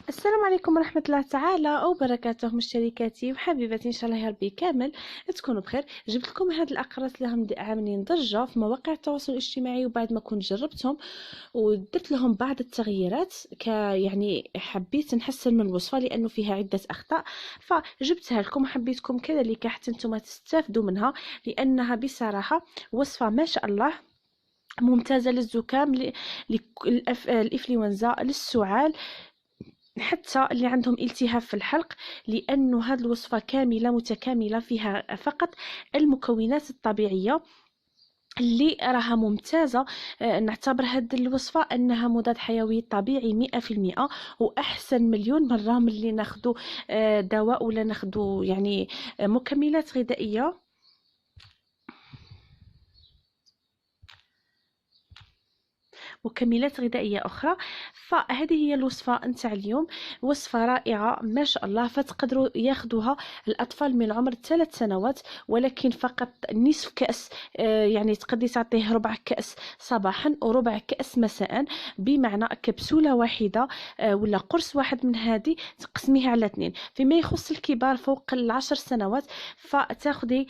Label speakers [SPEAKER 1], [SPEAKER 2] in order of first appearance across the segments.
[SPEAKER 1] السلام عليكم ورحمة الله تعالى وبركاته مشتركاتي وحبيباتي، إن شاء الله يا ربي كامل تكونوا بخير. جبت لكم هاد الأقراص اللي هم عاملين ضجة في مواقع التواصل الاجتماعي، وبعد ما كنت جربتهم ودرت لهم بعض التغييرات يعني حبيت نحسن من الوصفة لأنه فيها عدة أخطاء، فجبتها لكم وحبيتكم كذلك حتى انتم تستافدوا منها، لأنها بصراحة وصفة ما شاء الله ممتازة للزكام، الإنفلونزا، للسعال، حتى اللي عندهم التهاب في الحلق، لأنه هذه الوصفة كاملة متكاملة، فيها فقط المكونات الطبيعية اللي راها ممتازة. نعتبر هذه الوصفة أنها مضاد حيوي طبيعي 100%، وأحسن مليون مرة من اللي ناخدو دواء ولا ناخدو يعني مكملات غذائية. أخرى. فهذه هي الوصفة نتاع اليوم، وصفة رائعة ما شاء الله، فتقدروا ياخذوها الأطفال من عمر 3 سنوات، ولكن فقط نصف كأس. يعني تقدري تعطيه ربع كأس صباحا وربع كأس مساء، بمعنى كبسولة واحدة ولا قرص واحد من هذه تقسميها على 2. فيما يخص الكبار فوق 10 سنوات فتاخذي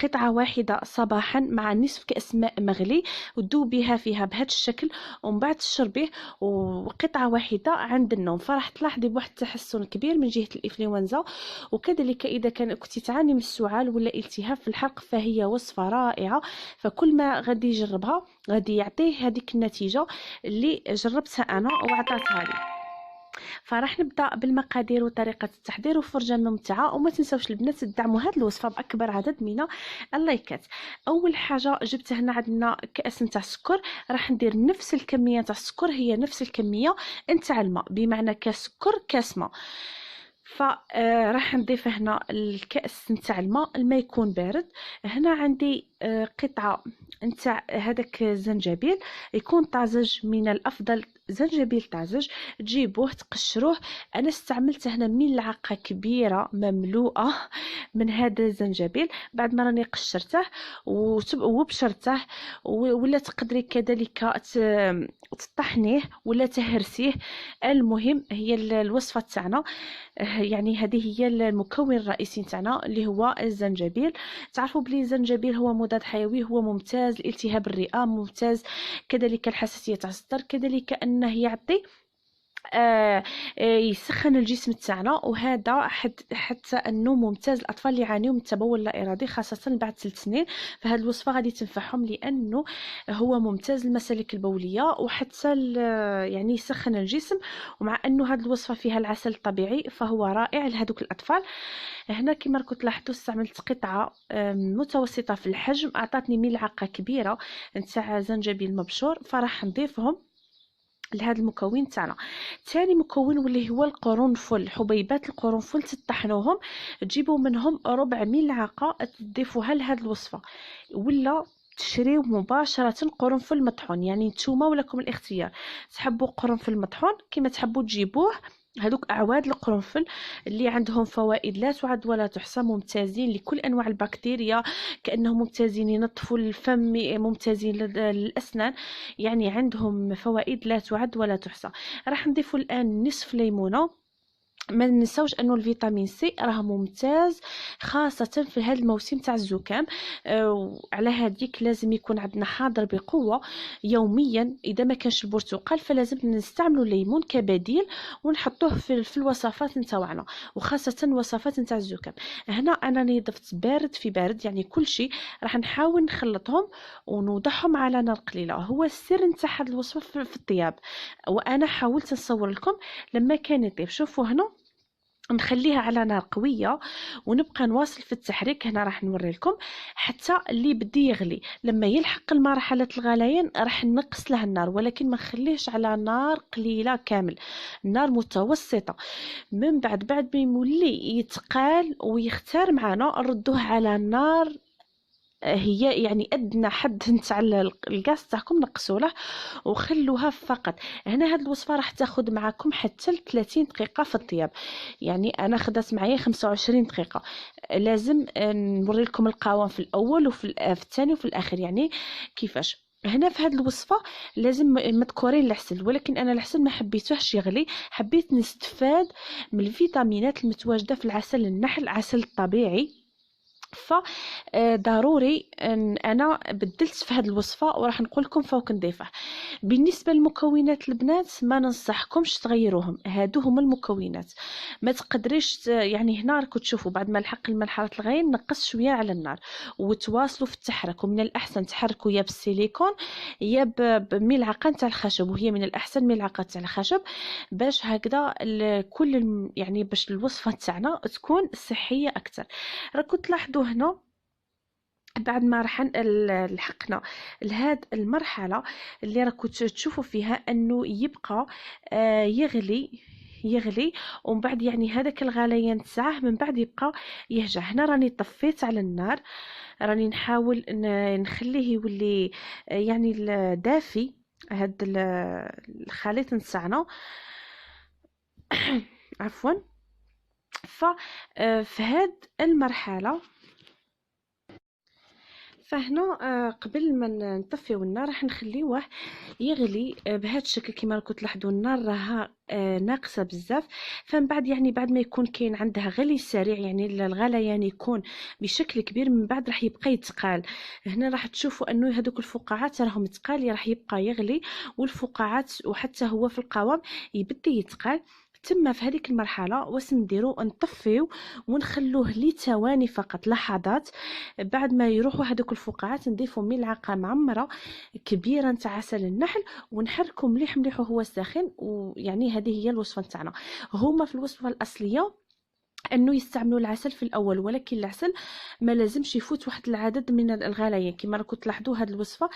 [SPEAKER 1] قطعة واحدة صباحا مع نصف كأس ماء مغلي، وتذوبيها فيها بهذا الشكل، ومن بعد تشربيه وقطعة واحدة عند النوم، فراح تلاحظي بواحد التحسن كبير من جهة الإنفلونزا. وكذلك إذا كنت تعاني من السعال ولا التهاب في الحلق فهي وصفة رائعة، فكل ما غادي يجربها غادي يعطيه هذيك النتيجة اللي جربتها أنا وعطاتها لي. فراح نبدا بالمقادير وطريقه التحضير وفرجه ممتعه، وما تنساوش البنات تدعموا هذه الوصفه باكبر عدد من اللايكات. اول حاجه جبت هنا عندنا كاس نتاع السكر، راح ندير نفس الكميه تاع السكر، هي نفس الكميه نتاع الماء، بمعنى كاس سكر كاس ماء. فراح نضيف هنا الكأس نتاع الماء يكون بارد. هنا عندي قطعة نتاع هذاك الزنجبيل، يكون طازج، من الأفضل زنجبيل طازج، تجيبوه تقشروه. أنا استعملت هنا ملعقة كبيرة مملوءة من هذا الزنجبيل بعد ما راني قشرته وبشرته، ولا تقدري كذلك تطحنيه ولا تهرسيه. المهم هي الوصفة تاعنا، يعني هذه هي المكون الرئيسي تاعنا اللي هو الزنجبيل. تعرفوا بلي الزنجبيل هو مضاد حيوي، هو ممتاز لالتهاب الرئه، ممتاز كذلك الحساسيه تاع الصدر، كذلك انه يعطي يسخن الجسم تاعنا، وهذا حتى انه ممتاز الاطفال اللي يعانيوا من التبول اللا ارادي خاصه بعد 3 سنين، فهذه الوصفه غادي تنفعهم لانه هو ممتاز للمسالك البوليه وحتى يعني يسخن الجسم. ومع انه هذه الوصفه فيها العسل الطبيعي فهو رائع لهذوك الاطفال. هنا كما راكم تلاحظوا استعملت قطعه متوسطه في الحجم، اعطتني ملعقه كبيره نتاع زنجبيل مبشور، فراح نضيفهم لهذا المكون تاعنا. ثاني مكون واللي هو القرنفل، حبيبات القرنفل تطحنوهم، تجيبوا منهم ربع ملعقه تضيفوها لهذه الوصفه، ولا تشريو مباشره قرنفل مطحون، يعني نتوما ولكم الاختيار، تحبوا قرنفل مطحون كما تحبوا تجيبوه. هذوك اعواد القرنفل اللي عندهم فوائد لا تعد ولا تحصى، ممتازين لكل انواع البكتيريا، كانهم ممتازين ينظفوا الفم، ممتازين للاسنان، يعني عندهم فوائد لا تعد ولا تحصى. راح نضيف الان نصف ليمونه. ما ننساوش انه الفيتامين سي راه ممتاز خاصه في هذا الموسم تاع الزكام، على هذيك لازم يكون عندنا حاضر بقوه يوميا. اذا ما كانش البرتقال فلازم نستعملوا الليمون كبديل ونحطوه في الوصفات نتاعنا، وخاصه الوصفات نتاع الزكام. هنا انا ضفت بارد في بارد، يعني كل شيء راح نحاول نخلطهم ونوضعهم على نار قليله، هو السر نتاع هذه الوصفه في الطياب. وانا حاولت نصور لكم لما كان يطيب، شوفوا هنا نخليها على نار قويه ونبقى نواصل في التحريك. هنا راح نوري لكم حتى اللي بدي يغلي، لما يلحق المرحله الغليان راح نقص له النار، ولكن ما نخليهش على نار قليله كامل، نار متوسطه. من بعد ما يولي يتقال ويختار معنا نردوه على نار هي يعني ادنى حد نتاع الغاز تاعكم، نقصوا له وخلوها فقط. هنا هاد الوصفه راح تاخذ معكم حتى 30 دقيقه في الطياب، يعني انا خدات معايا 25 دقيقه. لازم نوري لكم القوام في الاول وفي الثاني وفي الاخر يعني كيفاش. هنا في هذه الوصفه لازم مذكورين العسل، ولكن انا العسل ما حبيتوهش يغلي، حبيت نستفاد من الفيتامينات المتواجده في العسل النحل، العسل الطبيعي. فضروري ان انا بدلت في هذه الوصفه وراح نقول لكم فوق نضيفه. بالنسبه للمكونات البنات ما ننصحكمش تغيروهم، هادو هما المكونات. ما تقدريش يعني هنا راكم تشوفوا بعد ما لحق الملحره الغاين نقص شويه على النار وتواصلوا في التحرك، ومن الاحسن تحركوا يا بالسيليكون يا بملعقه تاع الخشب، وهي من الاحسن ملعقه تاع الخشب، باش هكذا يعني باش الوصفه تاعنا تكون صحيه اكثر. راكم تلاحظوا هنا بعد ما راح لحقنا لهاد المرحله اللي راكم تشوفوا فيها انه يبقى يغلي ومن بعد يعني هذاك الغليان تاعه من بعد يبقى يهجع. هنا راني طفيت على النار، راني نحاول نخليه يولي يعني دافي هاد الخليط نتاعنا. عفوا. في هاد المرحله فهنا قبل ما نطفيو النار راح نخليوه يغلي بهذا الشكل. كما راكم تلاحظوا النار راها ناقصه بزاف، فمن بعد يعني بعد ما يكون كاين عندها غلي سريع يعني الغليان يكون بشكل كبير، من بعد راح يبقى يتقال. هنا راح تشوفوا انه هذوك الفقاعات راهم تقال، راح يبقى يغلي والفقاعات وحتى هو في القوام يبدا يتقال. تما في هذيك المرحله واش نديرو نطفيو ونخلوه لثواني فقط، لحظات. بعد ما يروحوا هذوك الفقاعات نضيفوا ملعقه معمره كبيره نتاع عسل النحل ونحركو مليح مليح وهو ساخن. ويعني هذه هي الوصفه نتاعنا. هما في الوصفه الاصليه انه يستعملوا العسل في الاول، ولكن العسل ما لازمش يفوت واحد العدد من الغليان. كما راكم تلاحظوا هذه الوصفه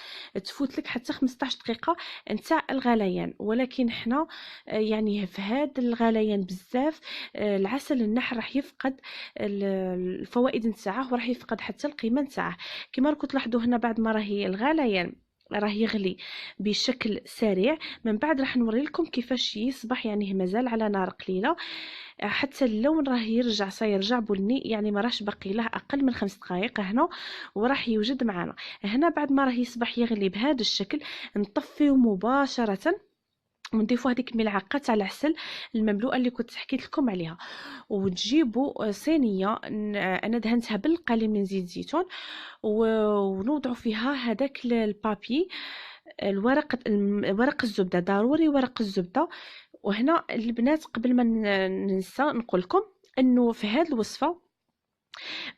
[SPEAKER 1] تفوت لك حتى 15 دقيقه نتاع الغليان، ولكن حنا يعني في هذا الغليان بزاف العسل النحل راح يفقد الفوائد نتاعه وراح يفقد حتى القيمه نتاعه. كما راكم تلاحظوا هنا بعد ما راهي الغليان راه يغلي بشكل سريع، من بعد راح نوري لكم كيفاش يصبح يعني مازال على نار قليله حتى اللون راه يرجع سيرجع بني، يعني ما راهش باقي له اقل من 5 دقائق هنا وراح يوجد معنا. هنا بعد ما راه يصبح يغلي بهذا الشكل نطفيه مباشره ونضيفوا هذيك الملعقه تاع العسل المملوءه اللي كنت حكيت لكم عليها، وتجيبوا صينيه انا دهنتها بالقليل من زيت زيتون ونوضعوا فيها هذاك البابي ورق الزبده، ضروري ورق الزبده. وهنا البنات قبل ما ننسى نقول لكم انه في هذه الوصفه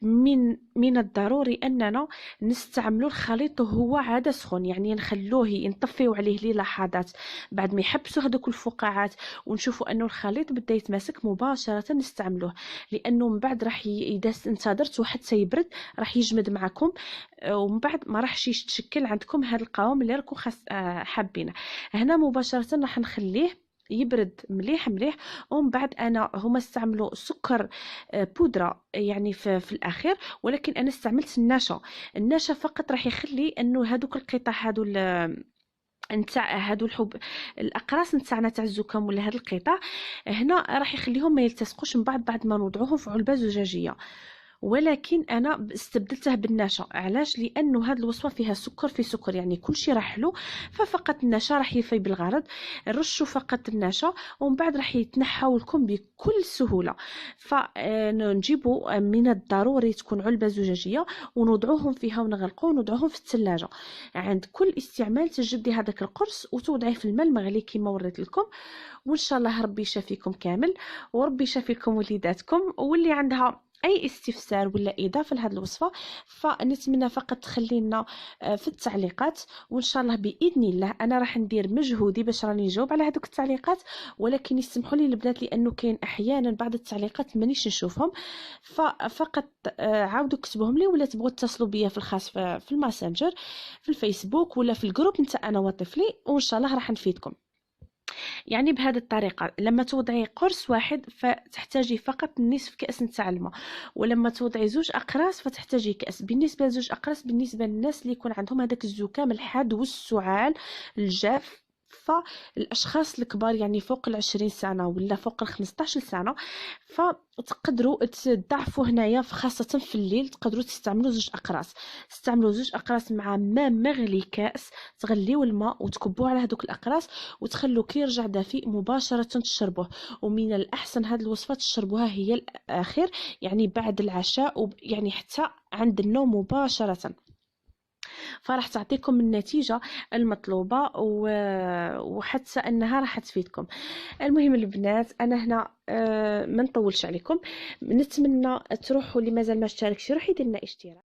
[SPEAKER 1] من الضروري اننا نستعملوا الخليط وهو عاد سخون، يعني نخلوه نطفيو عليه للحظات بعد ما يحبسوا هذوك الفقاعات ونشوفوا انه الخليط بدا يتماسك مباشره نستعملوه، لانه من بعد راح اذا انتظرتوا حتى يبرد راح يجمد معكم ومن بعد ما راحش يتشكل عندكم هذا القوام اللي راكم حابينه. هنا مباشره راح نخليه يبرد مليح مليح، ومن بعد انا هما استعملوا سكر بودره يعني في الاخير، ولكن انا استعملت النشا فقط راح يخلي انه هذوك القطع هذو نتاع هادو الاقراص نتاعنا تاع الزكام ولا هاد القطع هنا راح يخليهم ما يلتصقوش من بعد ما نوضعوهم في علبه زجاجيه. ولكن انا استبدلته بالنشا، علاش؟ لانه هذه الوصفه فيها سكر في سكر، يعني كل شيء راح حلو، ففقط النشا راح يفي بالغرض. رشوا فقط النشا ومن بعد راح يتنحاو لكم بكل سهوله. فنجيبوا من الضروري تكون علبه زجاجيه ونوضعوهم فيها ونغلقوه ونوضعوهم في الثلاجه. عند كل استعمال تجبدي هذاك القرص وتوضعيه في الماء المغلي كما وريت لكم. وان شاء الله ربي يشافيكم كامل وربي يشافيكم وليداتكم. واللي عندها اي استفسار ولا اضافه لهذه الوصفه فنتمنى فقط تخلينا في التعليقات، وان شاء الله باذن الله انا راح ندير مجهودي باش راني نجاوب على هذوك التعليقات. ولكن يسمحوا لي البنات لانه كاين احيانا بعض التعليقات مانيش نشوفهم، فقط عاودوا كتبوهم لي ولا تبغوا تتصلوا بيا في الخاص في الماسنجر في الفيسبوك ولا في الجروب نتاع انا وطفلي، وان شاء الله راح نفيدكم. يعني بهذه الطريقة لما توضعي قرص واحد فتحتاجي فقط نصف كأس نتاع الماء، ولما توضعي 2 أقراص فتحتاجي كأس. بالنسبة ل2 أقراص بالنسبة للناس اللي يكون عندهم هذاك الزكام الحاد والسعال الجاف فالاشخاص الكبار يعني فوق 20 سنه ولا فوق 15 سنه، فتقدروا تضعفوا هنايا خاصه في الليل. تقدروا تستعملوا زوج اقراص مع ماء مغلي كاس، تغليو الماء وتكبوه على هذوك الاقراص وتخلوه كي يرجع دافئ مباشره تشربوه. ومن الاحسن هذه الوصفه تشربوها هي الاخير، يعني بعد العشاء، يعني حتى عند النوم مباشره، فراح تعطيكم النتيجة المطلوبة وحتى أنها راح تفيدكم. المهم البنات، أنا هنا ما نطولش عليكم، نتمنى تروحوا اللي مازال ما اشتركش يروح يدير لنا اشتراك.